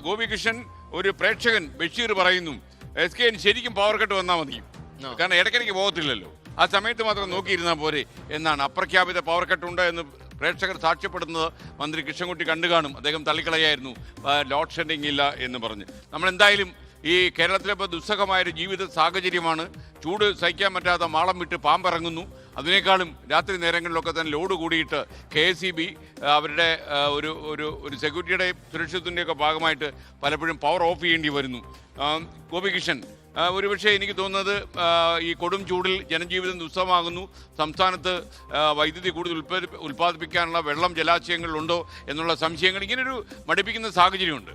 ഗോപികൃഷ്ണൻ ഒരു പ്രേക്ഷകൻ ബഷീർ പറയുന്നു SK ശരിക്കും പവർ കട്ട് വന്നാൽ മതി, കാരണം ഇടയ്ക്കിടയ്ക്ക് പോകത്തില്ലല്ലോ, ആ സമയത്ത് മാത്രം നോക്കിയിരുന്നാൽ പോരെ എന്നാണ്. അപ്രഖ്യാപിത പവർ കട്ടുണ്ട് എന്ന് പ്രേക്ഷകർ സാക്ഷ്യപ്പെടുന്നത് മന്ത്രി കൃഷ്ണൻകുട്ടി കണ്ടു കാണും. അദ്ദേഹം തള്ളിക്കളയായിരുന്നു ലോഡ് ഷെഡിങ് ഇല്ല എന്ന് പറഞ്ഞ്. നമ്മളെന്തായാലും ഈ കേരളത്തിലെ ഇപ്പോൾ ദുസ്സഹമായൊരു ജീവിത സാഹചര്യമാണ്. ചൂട് സഹിക്കാൻ പറ്റാത്ത മാളം വിട്ട് പാമ്പിറങ്ങുന്നു. അതിനേക്കാളും രാത്രി നേരങ്ങളിലൊക്കെ തന്നെ ലോഡ് കൂടിയിട്ട് KSEB അവരുടെ ഒരു സെക്യൂരിറ്റിയുടെ സുരക്ഷിതത്തിൻ്റെയൊക്കെ ഭാഗമായിട്ട് പലപ്പോഴും പവർ ഓഫ് ചെയ്യേണ്ടി വരുന്നു. ഗോപികൃഷ്ണൻ, ഒരുപക്ഷെ എനിക്ക് തോന്നുന്നത് ഈ കൊടും ചൂടിൽ ജനജീവിതം ദുസ്സഹമാകുന്നു. സംസ്ഥാനത്ത് വൈദ്യുതി കൂടുതൽ ഉൽപ്പാദിപ്പിക്കാനുള്ള വെള്ളം ജലാശയങ്ങളിലുണ്ടോ എന്നുള്ള സംശയങ്ങൾ, ഇങ്ങനൊരു മടുപ്പിക്കുന്ന സാഹചര്യമുണ്ട്.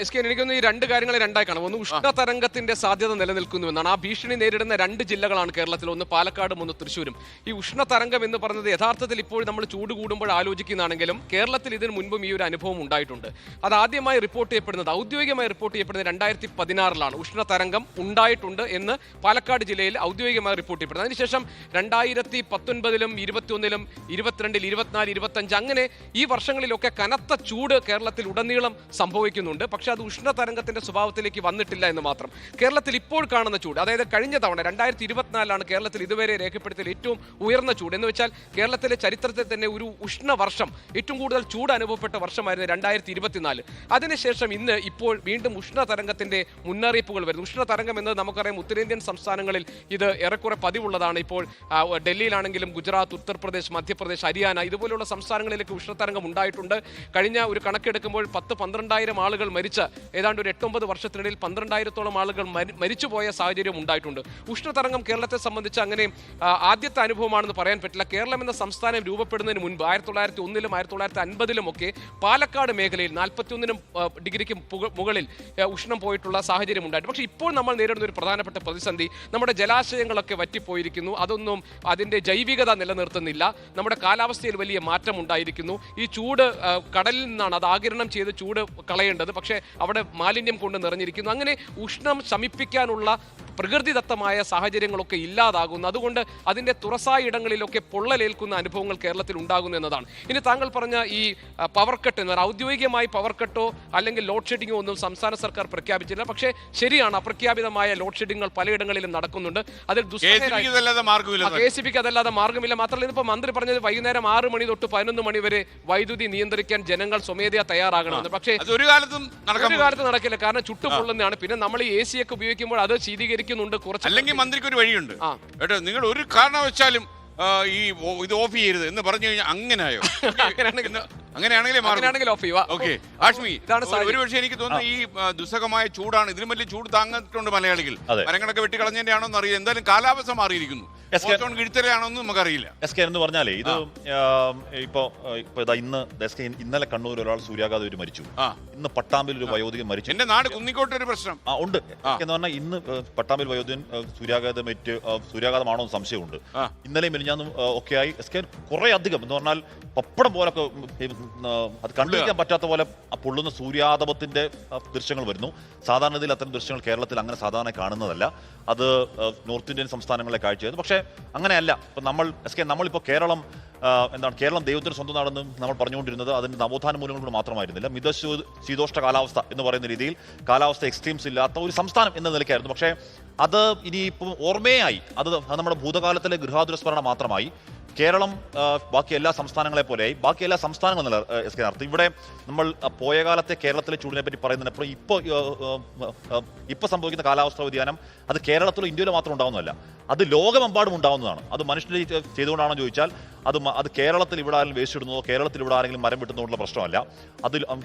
SK എനിക്കൊന്ന് ഈ രണ്ട് കാര്യങ്ങളെ രണ്ടായി കാണാം. ഒന്ന്, ഉഷ്ണതരംഗത്തിന്റെ സാധ്യത നിലനിൽക്കുന്നുവെന്നാണ്. ആ ഭീഷണി നേരിടുന്ന രണ്ട് ജില്ലകളാണ് കേരളത്തിൽ, ഒന്ന് പാലക്കാടും ഒന്ന് തൃശ്ശൂരും. ഈ ഉഷ്ണതരംഗം എന്ന് പറയുന്നത് യഥാർത്ഥത്തിൽ ഇപ്പോൾ നമ്മൾ ചൂട് കൂടുമ്പോൾ ആലോചിക്കുന്നതാണെങ്കിലും കേരളത്തിൽ ഇതിന് മുൻപും ഈ ഒരു അനുഭവം ഉണ്ടായിട്ടുണ്ട്. അത് ആദ്യമായി റിപ്പോർട്ട് ചെയ്യപ്പെടുന്നത്, ഔദ്യോഗികമായി റിപ്പോർട്ട് ചെയ്യപ്പെടുന്നത് 2016 ഉഷ്ണതരംഗം ഉണ്ടായിട്ടുണ്ട് എന്ന് പാലക്കാട് ജില്ലയിൽ ഔദ്യോഗികമായി റിപ്പോർട്ട് ചെയ്യപ്പെടുന്നത്. അതിനുശേഷം 2019, 21, 22, 24, 25 അങ്ങനെ ഈ വർഷങ്ങളിലൊക്കെ കനത്ത ചൂട് കേരളത്തിൽ ഉടനീളം സംഭവിക്കുന്നുണ്ട്. പക്ഷെ അത് ഉഷ്ണതരംഗത്തിന്റെ സ്വഭാവത്തിലേക്ക് വന്നിട്ടില്ല എന്ന് മാത്രം. കേരളത്തിൽ ഇപ്പോൾ കാണുന്ന ചൂട്, അതായത് കഴിഞ്ഞ തവണ 2024 കേരളത്തിൽ ഇതുവരെ രേഖപ്പെടുത്തിയ ഏറ്റവും ഉയർന്ന ചൂട് എന്ന് വെച്ചാൽ കേരളത്തിലെ ചരിത്രത്തിൽ തന്നെ ഒരു ഉഷ്ണവർഷം, ഏറ്റവും കൂടുതൽ ചൂട് അനുഭവപ്പെട്ട വർഷമായിരുന്നു 2024. അതിനുശേഷം ഇപ്പോൾ വീണ്ടും ഉഷ്ണതരംഗത്തിന്റെ മുന്നറിയിപ്പുകൾ വരുന്നു. ഉഷ്ണതരംഗം എന്നത് നമുക്കറിയാം ഉത്തരേന്ത്യൻ സംസ്ഥാനങ്ങളിൽ ഇത് ഏറെക്കുറെ പതിവുള്ളതാണ്. ഇപ്പോൾ ഡൽഹിയിലാണെങ്കിലും ഗുജറാത്ത്, ഉത്തർപ്രദേശ്, മധ്യപ്രദേശ്, ഹരിയാന ഇതുപോലുള്ള സംസ്ഥാനങ്ങളിലേക്ക് ഉഷ്ണതരംഗം ഉണ്ടായിട്ടുണ്ട്. കഴിഞ്ഞ ഒരു കണക്കെടുക്കുമ്പോൾ 10-12,000 ആളുകൾ മരിച്ച ഏതാണ്ട് ഒരു 8-9 വർഷത്തിനിടയിൽ 12,000-ഓളം ആളുകൾ മരിച്ചുപോയ സാഹചര്യം ഉണ്ടായിട്ടുണ്ട്. ഉഷ്ണതരംഗം കേരളത്തെ സംബന്ധിച്ച് അങ്ങനെ ആദ്യത്തെ അനുഭവമാണെന്ന് പറയാൻ പറ്റില്ല. കേരളം എന്ന സംസ്ഥാനം രൂപപ്പെടുന്നതിന് മുൻപ് 1901-ലും 1950-ലും ഒക്കെ പാലക്കാട് മേഖലയിൽ 41 ഡിഗ്രിക്ക് മുകളിൽ ഉഷ്ണം പോയിട്ടുള്ള സാഹചര്യം ഉണ്ടായിട്ടുണ്ട്. പക്ഷേ ഇപ്പോൾ നമ്മൾ നേരിടുന്ന ഒരു പ്രധാനപ്പെട്ട പ്രതിസന്ധി, നമ്മുടെ ജലാശയങ്ങളൊക്കെ വറ്റിപ്പോയിരിക്കുന്നു. അതൊന്നും അതിൻ്റെ ജൈവികത നിലനിർത്തുന്നില്ല. നമ്മുടെ കാലാവസ്ഥയിൽ വലിയ മാറ്റം ഉണ്ടായിരിക്കുന്നു. ഈ ചൂട് കടലിൽ നിന്നാണ് അത് ആഗിരണം ചെയ്ത് ചൂട് കളയേണ്ടത്, പക്ഷേ അവിടെ മാലിന്യം കൊണ്ട് നിറഞ്ഞിരിക്കുന്നു. അങ്ങനെ ഉഷ്ണം ശമിപ്പിക്കാനുള്ള പ്രകൃതിദത്തമായ സാഹചര്യങ്ങളൊക്കെ ഇല്ലാതാകുന്നു. അതുകൊണ്ട് അതിൻ്റെ തുറസായ ഇടങ്ങളിലൊക്കെ പൊള്ളലേൽക്കുന്ന അനുഭവങ്ങൾ കേരളത്തിൽ ഉണ്ടാകുന്നു എന്നതാണ്. ഇനി താങ്കൾ പറഞ്ഞ ഈ പവർ കട്ട് എന്ന് പറഞ്ഞാൽ ഔദ്യോഗികമായി പവർ കട്ടോ അല്ലെങ്കിൽ ലോഡ് ഷെഡിങ്ങോ ഒന്നും സംസ്ഥാന സർക്കാർ പ്രഖ്യാപിച്ചില്ല. പക്ഷേ ശരിയാണ്, അപ്രഖ്യാപിതമായ ലോഡ് ഷെഡിങ്ങുകൾ പലയിടങ്ങളിലും നടക്കുന്നുണ്ട്. അതിൽ KSEBക്ക് അതല്ലാതെ മാർഗമില്ല. മാത്രമല്ല, ഇതിപ്പോൾ മന്ത്രി പറഞ്ഞത് വൈകുന്നേരം 6 മണി തൊട്ട് 11 മണി വരെ വൈദ്യുതി നിയന്ത്രിക്കാൻ ജനങ്ങൾ സ്വമേധയാ തയ്യാറാകണമെന്ന്. പക്ഷേ ഒരു കാലത്ത് നടക്കില്ല, കാരണം ചുട്ടുപൊള്ളുന്നതാണ്. പിന്നെ നമ്മൾ ഈ AC ഒക്കെ ഉപയോഗിക്കുമ്പോൾ അത് ശീതീകരിക്കുന്നുണ്ട് കുറച്ച്. അല്ലെങ്കിൽ മന്ത്രിക്ക് ഒരു വഴിയുണ്ട് കേട്ടോ, നിങ്ങൾ ഒരു കാരണവശാലും ഇത് ഓഫ് ചെയ്യരുത് എന്ന് പറഞ്ഞു കഴിഞ്ഞാൽ അങ്ങനെയായോ? അങ്ങനെയാണെങ്കിൽ ഓഫ് ചെയ്യുക. ഓക്കെ ആഷ്മി, ഒരുപക്ഷെ എനിക്ക് തോന്നുന്നു ഈ ദുസ്സഹമായ ചൂടാണ്, ഇതിലും വലിയ ചൂട് താങ്ങിയിട്ടുണ്ട് മലയാളികൾ. മരങ്ങളൊക്കെ വെട്ടിക്കളഞ്ഞതിന്റെ ആണോന്ന് അറിയില്ല. എന്തായാലും കാലാവസ്ഥ മാറിയിരിക്കുന്നു. കിഴുത്തലാണോന്ന് നമുക്കറിയില്ല. എന്ന് പറഞ്ഞാലേ ഇത് ഇന്നലെ കണ്ണൂർ ഒരാൾ സൂര്യാഘാതം മരിച്ചു. ഇന്ന് പട്ടാമ്പിൽ ഒരു വയോധികൻ മരിച്ചു. എന്റെ നാട് കുന്നിക്കോട്ട് ഒരു പ്രശ്നം ഉണ്ട് എന്ന് പറഞ്ഞാൽ ഇന്ന് പട്ടാമ്പിൽ വയോധികൻ സൂര്യാഘാതമാണോ എന്ന് സംശയമുണ്ട്. ഇന്നലെ മിനിഞ്ഞാന്നും ഒക്കെ ആയി കുറെ അധികം എന്ന് പറഞ്ഞാൽ പപ്പടം പോലൊക്കെ അത് കണ്ടുപിടിക്കാൻ പറ്റാത്ത പോലെ പൊള്ളുന്ന സൂര്യാതപത്തിന്റെ ദൃശ്യങ്ങൾ വരുന്നു. സാധാരണയിൽ അത്തരം ദൃശ്യങ്ങൾ കേരളത്തിൽ അങ്ങനെ സാധാരണ കാണുന്നതല്ല. അത് നോർത്ത് ഇന്ത്യൻ സംസ്ഥാനങ്ങളിലെ കാഴ്ചയായിരുന്നു. പക്ഷേ അങ്ങനെയല്ല. ഇപ്പം നമ്മളിപ്പോൾ കേരളം ദൈവത്തിന് സ്വന്തം നാടെന്ന് നമ്മൾ പറഞ്ഞുകൊണ്ടിരുന്നത് അതിൻ്റെ നവോത്ഥാന മൂല്യങ്ങൾ മാത്രമായിരുന്നില്ല. ശീതോഷ്ണ കാലാവസ്ഥ എന്ന് പറയുന്ന രീതിയിൽ കാലാവസ്ഥ എക്സ്ട്രീംസ് ഇല്ലാത്ത ഒരു സംസ്ഥാനം എന്ന നിലയ്ക്കായിരുന്നു. പക്ഷേ അത് ഇനിയിപ്പം ഓർമ്മയായി, അത് നമ്മുടെ ഭൂതകാലത്തിലെ ഗൃഹാതുരസ്മരണ മാത്രമായി. കേരളം ബാക്കി എല്ലാ സംസ്ഥാനങ്ങളെ പോലെയായി. ബാക്കി എല്ലാ സംസ്ഥാനങ്ങളും നടത്തും. ഇവിടെ നമ്മൾ പോയ കാലത്തെ കേരളത്തിലെ ചൂടിനെ പറ്റി പറയുന്നതിനപ്പുറം ഇപ്പോൾ സംഭവിക്കുന്ന കാലാവസ്ഥാ വ്യതിയാനം അത് കേരളത്തിലോ ഇന്ത്യയിലോ മാത്രം ഉണ്ടാവുന്നതല്ല, അത് ലോകമെമ്പാടും ഉണ്ടാവുന്നതാണ്. അത് മനുഷ്യർ ചെയ്തുകൊണ്ടാണെന്ന് ചോദിച്ചാൽ അത് കേരളത്തിൽ ഇവിടെ ആരെങ്കിലും വേസ്റ്റ് ഇടുന്നതോ കേരളത്തിൽ ഇവിടെ ആരെങ്കിലും മരം വെട്ടുന്നതുകൊണ്ടുള്ള പ്രശ്നമല്ല.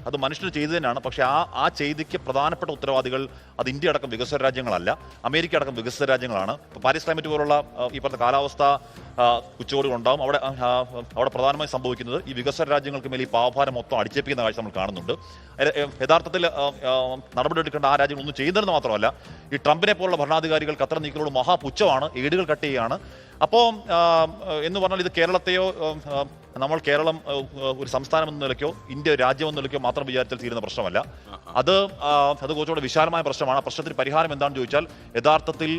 അത് മനുഷ്യർ ചെയ്തു തന്നെയാണ്. പക്ഷേ ആ ചെയ്തിക്ക് പ്രധാനപ്പെട്ട ഉത്തരവാദികൾ അത് ഇന്ത്യ അടക്കം വികസിത രാജ്യങ്ങളല്ല, അമേരിക്ക അടക്കം വികസിത രാജ്യങ്ങളാണ്. ഇപ്പോൾ പാരീസ് ക്ലൈമറ്റ് പോലുള്ള ഈ പറഞ്ഞ കാലാവസ്ഥ ഉച്ചകോടികളുണ്ടാവും. അവിടെ പ്രധാനമായും സംഭവിക്കുന്നത് ഈ വികസന രാജ്യങ്ങൾക്ക് മേൽ ഈ പാവഭാരം മൊത്തം അടിച്ചേപ്പിക്കുന്ന കാഴ്ച നമ്മൾ കാണുന്നുണ്ട്. യഥാർത്ഥത്തിൽ നടപടിയെടുക്കേണ്ട ആ രാജ്യങ്ങൾ ഒന്നും ചെയ്യുന്നതെന്ന് മാത്രമല്ല, ഈ ട്രംപിനെ പോലുള്ള ഭരണാധികാരികൾ ഖത്തർ നീക്കലോട് മഹാപുച്ഛമാണ്, ഏടുകൾ കട്ട് ചെയ്യുകയാണ്. അപ്പോൾ എന്ന് പറഞ്ഞാൽ ഇത് കേരളത്തെയോ കേരളം ഒരു സംസ്ഥാനം എന്ന നിലയ്ക്കോ ഇന്ത്യ രാജ്യം എന്ന നിലയ്ക്കോ മാത്രം വിചാരിച്ചാൽ തീരുന്ന പ്രശ്നമല്ല. അത് കുറച്ചുകൂടെ വിശാലമായ പ്രശ്നമാണ്. ആ പ്രശ്നത്തിന് പരിഹാരം എന്താണെന്ന് ചോദിച്ചാൽ യഥാർത്ഥത്തിൽ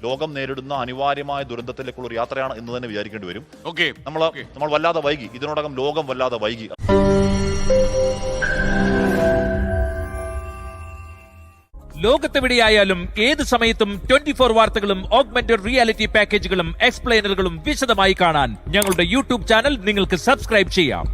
ലോകം നേരിടുന്ന അനിവാര്യമായ ദുരന്തത്തിലേക്കുള്ള ഒരു യാത്രയാണ് എന്ന് തന്നെ വിചാരിക്കേണ്ടി വരും. നമ്മൾ വല്ലാതെ വൈകി, ഇതിനോടകം ലോകം വല്ലാതെ വൈകി. ലോകത്തെവിടെയായാലും ഏത് സമയത്തും 24 വാർത്തകളും ഓഗ്മെന്റഡ് റിയാലിറ്റി പാക്കേജുകളും എക്സ്പ്ലെയിനറുകളും വിശദമായി കാണാൻ ഞങ്ങളുടെ യൂട്യൂബ് ചാനൽ നിങ്ങൾക്ക് സബ്സ്ക്രൈബ് ചെയ്യാം.